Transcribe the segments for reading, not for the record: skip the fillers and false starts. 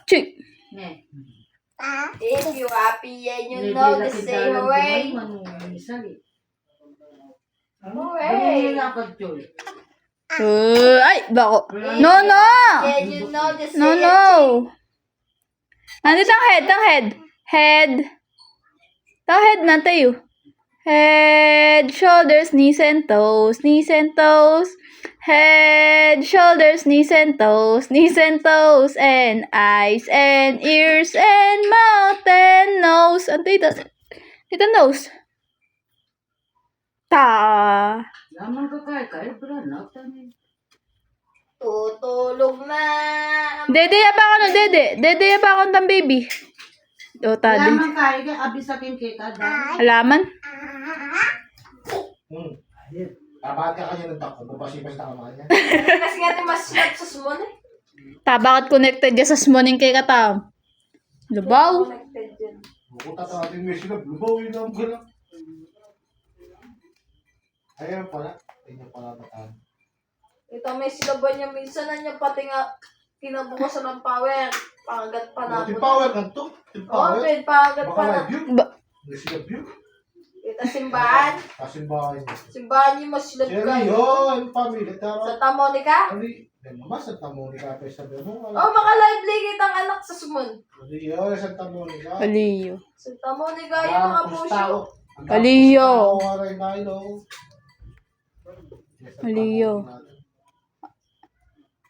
Chick. If you happy and you know the say hooray. Hooray. Ay, bako. No, no. And you know the say No, no. Nandito ang head, ang head. Head. Ang head na tayo. Head, shoulders, knees and toes, knees and toes. Head, shoulders, knees and toes, and eyes and ears and mouth and nose. Ano ito? Ito nose. Ta. tutulog na. Dede, yaba ka no, dede. Dede, yaba ka ng baby. O, tadi. Laman kaya ka, abisakin kita. Halaman? Bakit ka kanya ng tako? Bupasipas na kamay niya. Kasi nga mas slap sa sumon eh. Ta, bakit connected dyan sa smoning kay katam? Lubaw. Connected yun. Bukuta sa ating may sila. Lubawin lang ko lang. Ayan pala. Tingnan pala bataan. Ito may silaban niya minsan na niya pati nga kinabukasan ng power. Pangagat pa na. Team power ka to? Team Oo, power? pangagat Baka pa na. may view? Ba- May sila view? Ito simbahan. Kasimbahan niya. Simbahan niyo mas silab Siyempre, kayo. yun. Pamilya. Tara. Sa Tamonica? Hindi. Mama, Santa Monica pa sabi mo. Oh, maka-live ligit ang anak sa sumon. Hindi yun. Santa Monica. Aliyo. Sa Tamonica yung mga pusyo. Aliyo. Aliyo.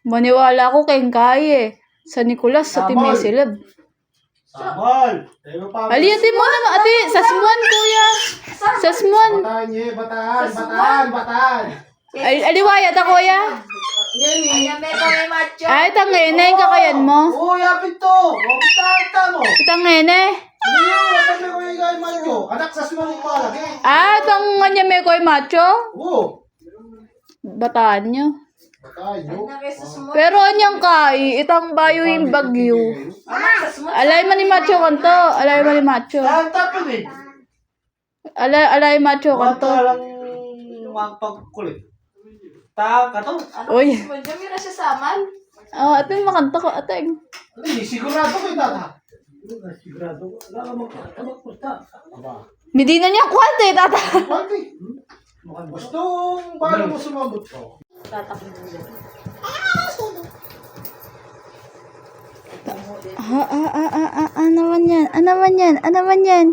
Maniwala ko kay Kay sa Nicolas sa Timay Silab. Samal! Aliyatin mo naman, ate. Sa smuan, kuya. Sa smuan. Bataan niya. Bataan. Aliwayat ako, kuya. Ayan, may kami macho. Ay, tangene, kakayan mo. Oo, yapit to! Mabitahan mo! Tangene. Ano yun? Sabi ko yung guy man nyo. Anak sa sumang malaki. Tang kanya may koy macho. Oo. Bataan nyo. Bataan nyo. Anak sa sumon. Pero anyang Kay, itang bayo yung bagyo. Anak sa sumon. Alay man ni macho kanto. Alay man ni macho. Saan tapon eh? Alay macho kanto. Lang magpagkulit. Ka to? Ano Uy. sa sumon? Dami na siya saman. Ate, makanta ko, ate. Sigurado ko yung tata. Sigurado ko. Wala ka magpusta. Aba. Medina niya kwante, tata. Pati. Gusto paano mo sumagot ko? Ano man yan?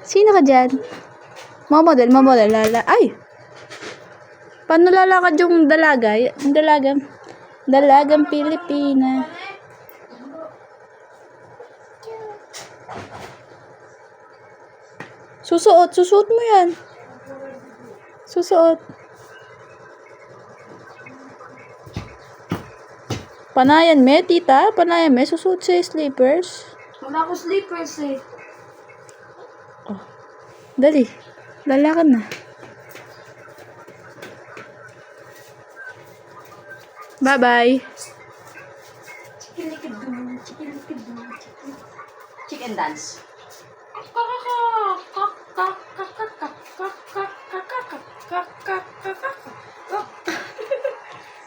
Sino ka dyan? Mamodel, lala. Ay! Paano lalakad yung dalaga? Yung dalagang Pilipina. Susuot mo yan. Susuot. Panayan me, tita. Panayan me. Susuot sa slippers. Wala ko sleepers eh. Dali. Lalakad na. Bye-bye. Chicken dance.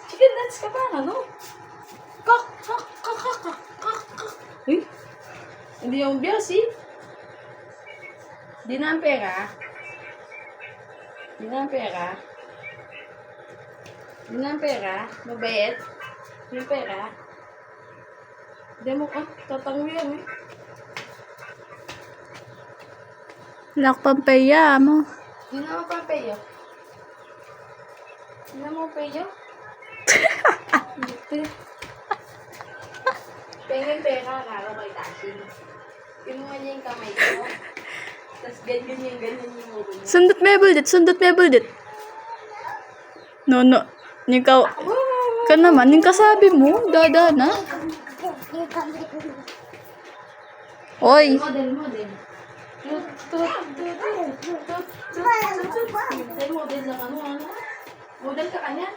Chicken dance ka ba? Ano? Uy. Hindi yung bias eh. Di na ang pera. Mabait. Yung pera. Hindi mo ka. Tatango yan eh. Lakpampeya mo. Di na mo pa payo. Pengen pera, karo kay Tashi. Kinuha niya yung kamay ko. Tapos ganyan yung ulo niya. Sundot me buldit. No. Ikaw, ka naman, yung kasabi mo, dada na. Oy, Model. Model lang ano. Model ka kanya.